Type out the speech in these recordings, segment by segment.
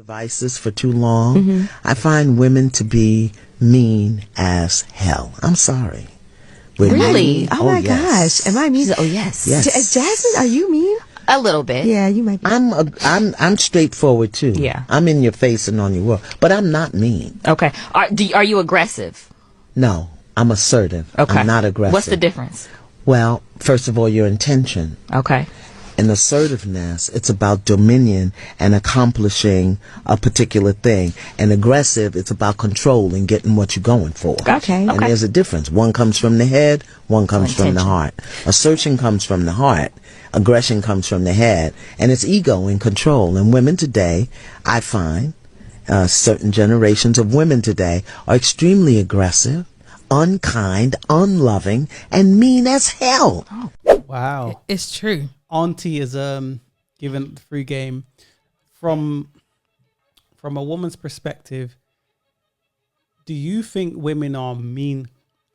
devices for too long, I find women to be mean as hell. I'm sorry. We're Really? mean. Oh my gosh. Am I mean? Oh, yes. Yes. Jasmine, are you mean? A little bit. Yeah, you might be. I'm straightforward too. Yeah. I'm in your face and on your world, but I'm not mean. Okay. Are you aggressive? No, I'm assertive. Okay. I'm not aggressive. What's the difference? Well, first of all, your intention. Okay. In assertiveness, it's about dominion and accomplishing a particular thing. And aggressive, it's about control and getting what you're going for. Okay. And there's a difference. One comes from the head, one comes from the Intention. heart. Assertion comes from the heart. Aggression comes from the head. And it's ego and control. And women today, I find, certain generations of women today are extremely aggressive, unkind, unloving, and mean as hell. Wow. It's true. Auntie is given the free game from a woman's perspective. Do you think women are mean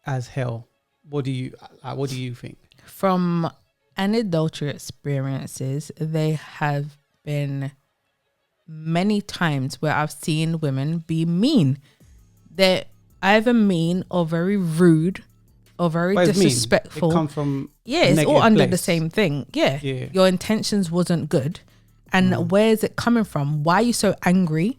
as hell? What do you think? From anecdotal experiences, there have been many times where I've seen women be mean. They're either mean or very rude or very What is mean? disrespectful. It comes from Yeah, a it's all negative under the place. same thing. Yeah. Yeah. Your intentions wasn't good. And where is it coming from? Why are you so angry?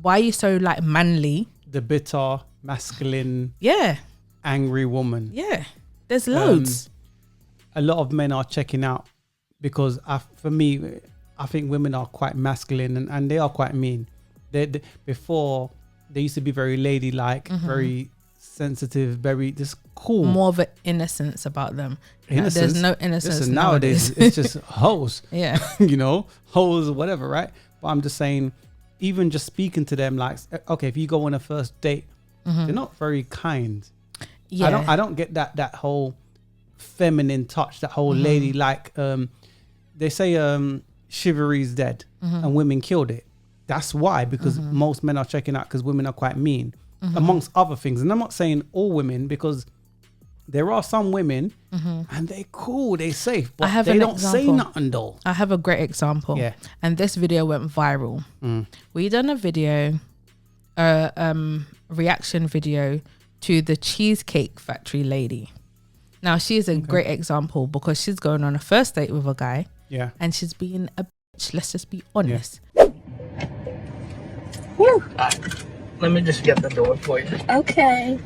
Why are you so like manly? The bitter, masculine, Yeah. angry woman. Yeah. There's loads. A lot of men are checking out because for me, I think women are quite masculine and they are quite mean. Before, they used to be very ladylike, very sensitive, very just cool. More of an innocence about them. Innocence. There's no innocence Listen, nowadays. It's just hoes. Yeah. Hoes or whatever, right? But I'm just saying, even just speaking to them, like, okay, if you go on a first date, they're not very kind. Yeah. I don't get that whole feminine touch, that whole ladylike. They say chivalry's dead and women killed it. That's why, because most men are checking out because women are quite mean, amongst other things. And I'm not saying all women, because there are some women and they're cool, they're safe, but they don't say nothing though. I have a great example. Yeah. And this video went viral. We done a video, reaction video to the Cheesecake Factory lady. Now she's a great example because she's going on a first date with a guy. Yeah. And she's being a bitch. Let's just be honest. Whew. Let me just get the door for you. Okay.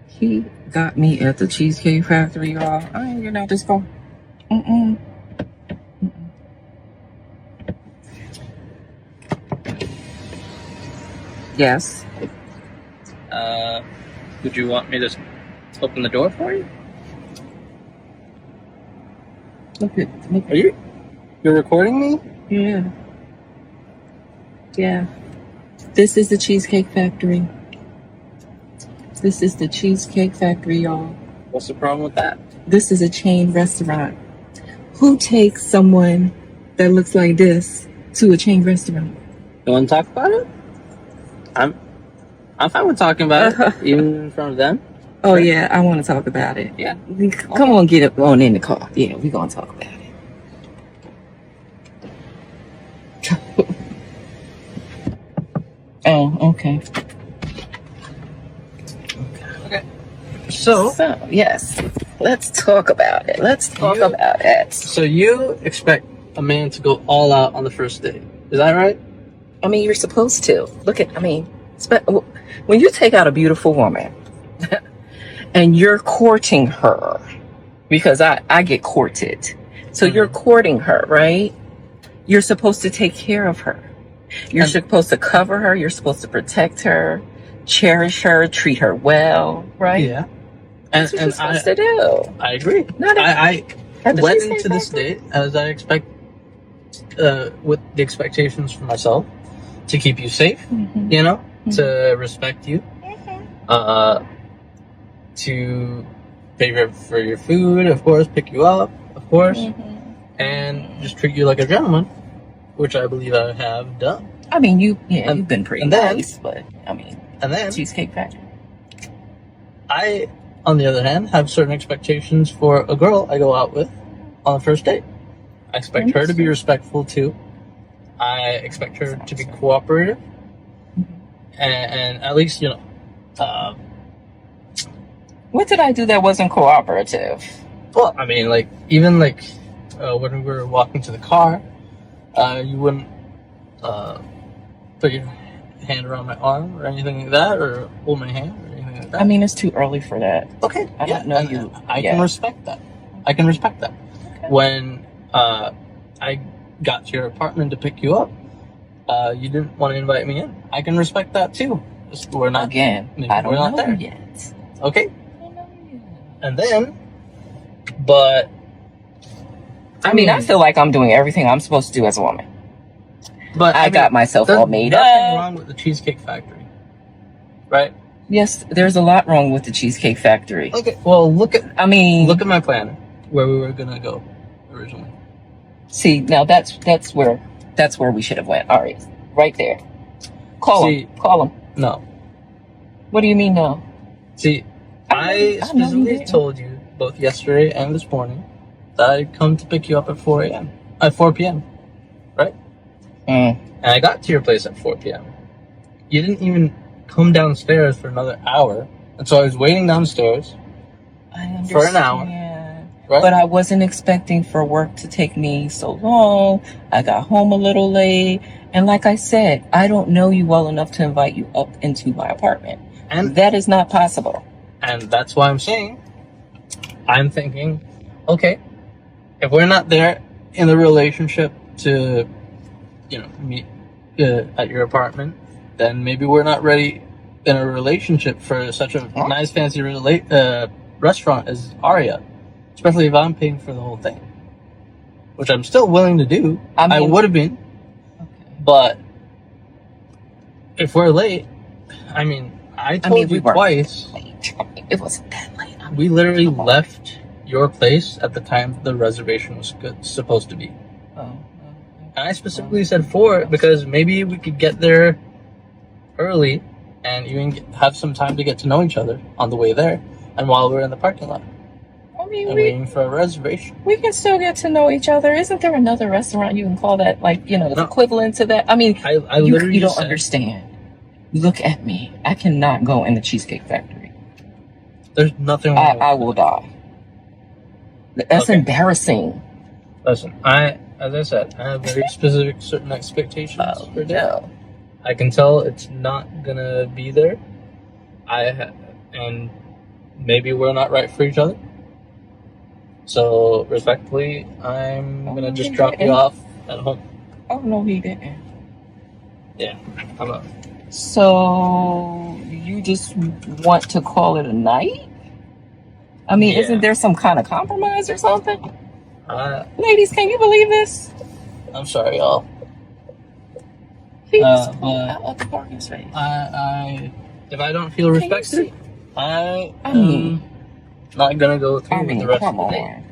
He got me at the Cheesecake Factory, y'all. I ain't getting out this car. Mm-mm. Yes. Would you want me to open the door for you? Look Are you're recording me? Yeah. Yeah. This is the Cheesecake Factory. This is the Cheesecake Factory, y'all. What's the problem with that? This is a chain restaurant. Who takes someone that looks like this to a chain restaurant? You want to talk about it? I'm fine with talking about it, even in front of them. Oh, yeah, I want to talk about it. Yeah. Come on, get up on in the car. Yeah, we're going to talk about it. Oh, okay. Okay. So, Yes, let's talk about it. Let's talk about it. so you expect a man to go all out on the first date? Is that right? I mean, you're supposed to. When you take out a beautiful woman and you're courting her, because I get courted. So you're courting her, right? You're supposed to take care of her. You're supposed to cover her. You're supposed to protect her, cherish her, treat her well, right? Yeah. That's what you're supposed to do. I agree. Not I at the went Cheesecake into this Factory? date as I expect, with the expectations for myself to keep you safe, to respect you, to pay for your food, of course, pick you up, of course, and just treat you like a gentleman, which I believe I have done. I mean, you've been pretty and then- nice, but I mean, And then Cheesecake Factory. I, on the other hand, have certain expectations for a girl I go out with on the first date. I expect her to be respectful too. I expect her to be cooperative, and at least What did I do that wasn't cooperative? well, I mean, like even like when we were walking to the car, you wouldn't put your hand around my arm or anything like that, or hold my hand or anything like that. I mean, it's too early for that. Okay, I don't know and you. I can respect that. I can respect that. Okay. When I got to your apartment to pick you up, you didn't want to invite me in. I can respect that too. Just, we're not Again, I don't we're not know there yet. Okay, I don't know yet. and then, but I mean, I feel like I'm doing everything I'm supposed to do as a woman. but I got myself there's all made nothing up. wrong with the Cheesecake Factory, right? Yes, there's a lot wrong with the Cheesecake Factory. Okay, well look at Look at my planner where we were gonna go originally. See, now that's where we should have went. All right there. Call See, him. Call him. No, What do you mean no? see, I I know you specifically didn't. told you both yesterday and this morning that I'd come to pick you up at 4 p.m., right? Mm. And I got to your place at 4 p.m. You didn't even come downstairs for another hour, and so I was waiting downstairs, I understand. For an hour. right? But I wasn't expecting for work to take me so long. I got home a little late. And like I said, I don't know you well enough to invite you up into my apartment. And That is not possible. And that's why I'm thinking, okay, if we're not there in the relationship to, meet at your apartment, then maybe we're not ready in a relationship for such a nice, fancy restaurant as Aria. Especially if I'm paying for the whole thing, which I'm still willing to do. I would have been, but if we're late, I told you twice. Late. It wasn't that late. We literally left your place at the time the reservation was supposed to be. Oh. And I specifically said 4 because maybe we could get there early and even have some time to get to know each other on the way there and while we're in the parking lot and waiting for a reservation. We can still get to know each other. Isn't there another restaurant you can call that, the equivalent to that? I you literally don't said, understand. Look at me. I cannot go in the Cheesecake Factory. There's nothing wrong with I will die. That's Okay. embarrassing. Listen, as I said, I have very specific certain expectations for dinner. No. I can tell it's not gonna be there. And maybe we're not right for each other. So respectfully, I'm gonna just drop you off at home. Oh no, he didn't. Yeah, I'm up. So you just want to call it a night? Yeah. Isn't there some kind of compromise or something? I, Ladies, can you believe this? I'm sorry, y'all. He just but pulled out of the parking space. If I don't feel Can you respected, see? I I am mean- not gonna go through with the rest of come the day.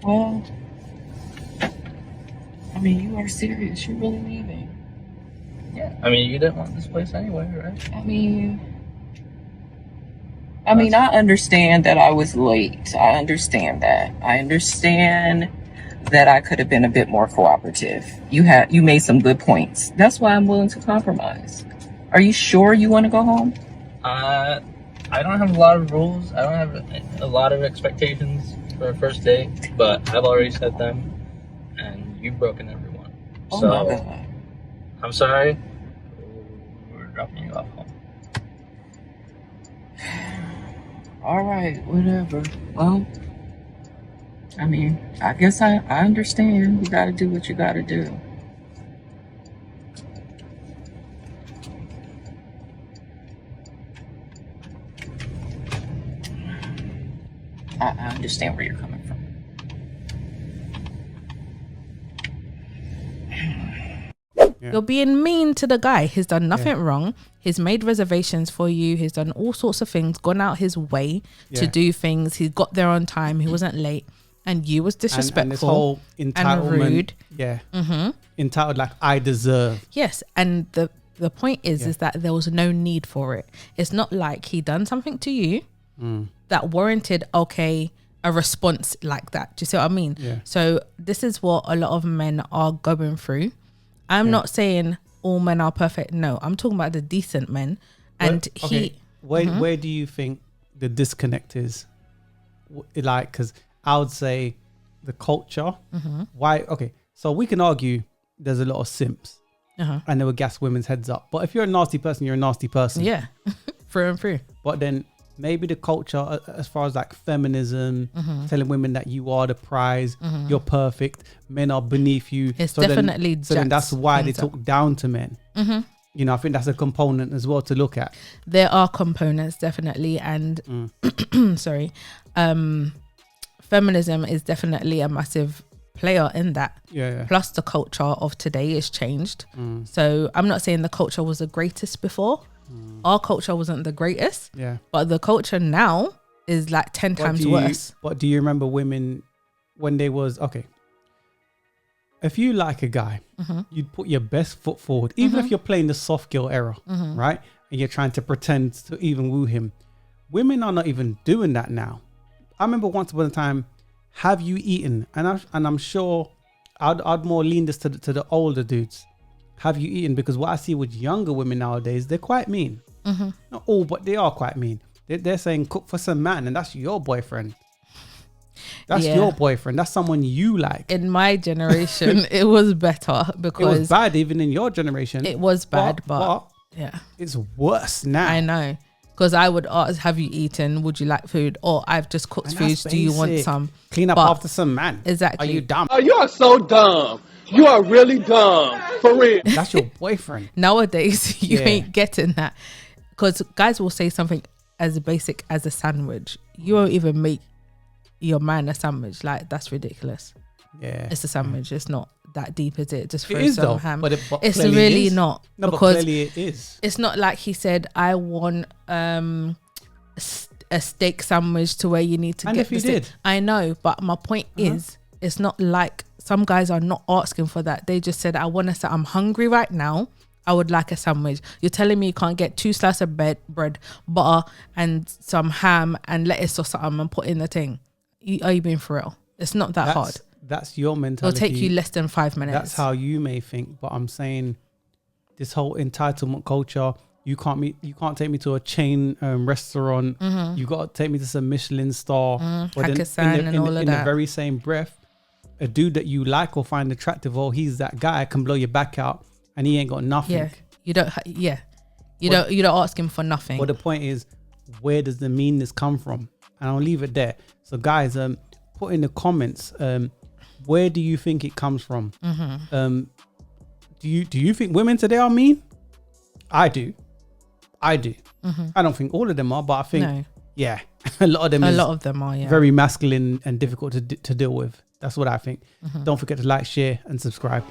on. Well, you are serious. You're really leaving. Yeah, you didn't want this place anyway, right? I understand that I was late. I understand that. I understand that I could have been a bit more cooperative. You made some good points. That's why I'm willing to compromise. Are you sure you want to go home? I don't have a lot of rules. I don't have a lot of expectations for a first date, but I've already set them, and you've broken every one. Oh So my God. I'm sorry. We're dropping you off home. All right, whatever. Well, I guess I understand. You got to do what you got to do. I understand where you're coming from. You're being mean to the guy. He's done nothing wrong. He's made reservations for you. He's done all sorts of things, gone out his way to do things. He got there on time. He wasn't late. And you was disrespectful and this whole entitlement, and rude. Yeah. Entitled, like I deserve. Yes. And the point is that there was no need for it. It's not like he done something to you that warranted, okay, a response like that. Do you see what I mean? Yeah. So this is what a lot of men are going through. I'm not saying all men are perfect. No, I'm talking about the decent men. And where do you think the disconnect is? Like, because I would say the culture. Why? Okay, so we can argue there's a lot of simps, and they will gas women's heads up. But if you're a nasty person, you're a nasty person. Yeah, through and through. But then maybe the culture, as far as like feminism, telling women that you are the prize, you're perfect, men are beneath you. It's so definitely then that's why they things up. talk down to men. You know, I think that's a component as well to look at. There are components, definitely. And sorry, feminism is definitely a massive player in that. Yeah. Plus the culture of today is changed. So I'm not saying the culture was the greatest before. Our culture wasn't the greatest. Yeah. But the culture now is like 10 times worse. But do you remember women when they was, okay, if you like a guy, you'd put your best foot forward, even if you're playing the soft girl era, right? And you're trying to pretend to even woo him. Women are not even doing that now. I remember once upon a time, have you eaten? And I'm sure I'd more lean this to the older dudes. Have you eaten? Because what I see with younger women nowadays, they're quite mean. Not all, but they are quite mean. They're saying cook for some man, and that's your boyfriend. That's your boyfriend. That's someone you like. In my generation, it was better because it was bad even in your generation. It was bad, but yeah, it's worse now. I know. Because I would ask, have you eaten? Would you like food? Or I've just cooked food. Do you want some? Clean up But after some man. Exactly. Are you dumb? Oh, you are so dumb. You are really dumb. For real. That's your boyfriend. Nowadays, you ain't getting that. Because guys will say something as basic as a sandwich. You won't even make your man a sandwich. Like, that's ridiculous. Yeah. It's a sandwich. It's not that deep, is it? Just throw It is some though, ham. but It's clearly really it is. not. No, because but clearly it is. It's not like he said, I want a steak sandwich to where you need to And get if he the steak. did. I know, but my point is, it's not like some guys are not asking for that. They just said, I want to say, I'm hungry right now. I would like a sandwich. You're telling me you can't get 2 slices of bread, butter, and some ham and lettuce or something and put in the thing. Are you being for real? It's not that hard. That's your mentality. It'll take you less than 5 minutes. That's how you may think, but I'm saying this whole entitlement culture. You can't take me to a chain restaurant. You got to take me to some Michelin star. But Pakistan and all of in that. the very same breath, a dude that you like or find attractive, or he's that guy, can blow your back out, and he ain't got nothing. Yeah, you don't. You don't ask him for nothing. But the point is, where does the meanness come from? And I'll leave it there. So guys, put in the comments, where do you think it comes from? Do you think women today are mean? I do. I don't think all of them are, but I think yeah, a lot of them are very masculine and difficult to deal with. That's what I think. Don't forget to like, share, and subscribe.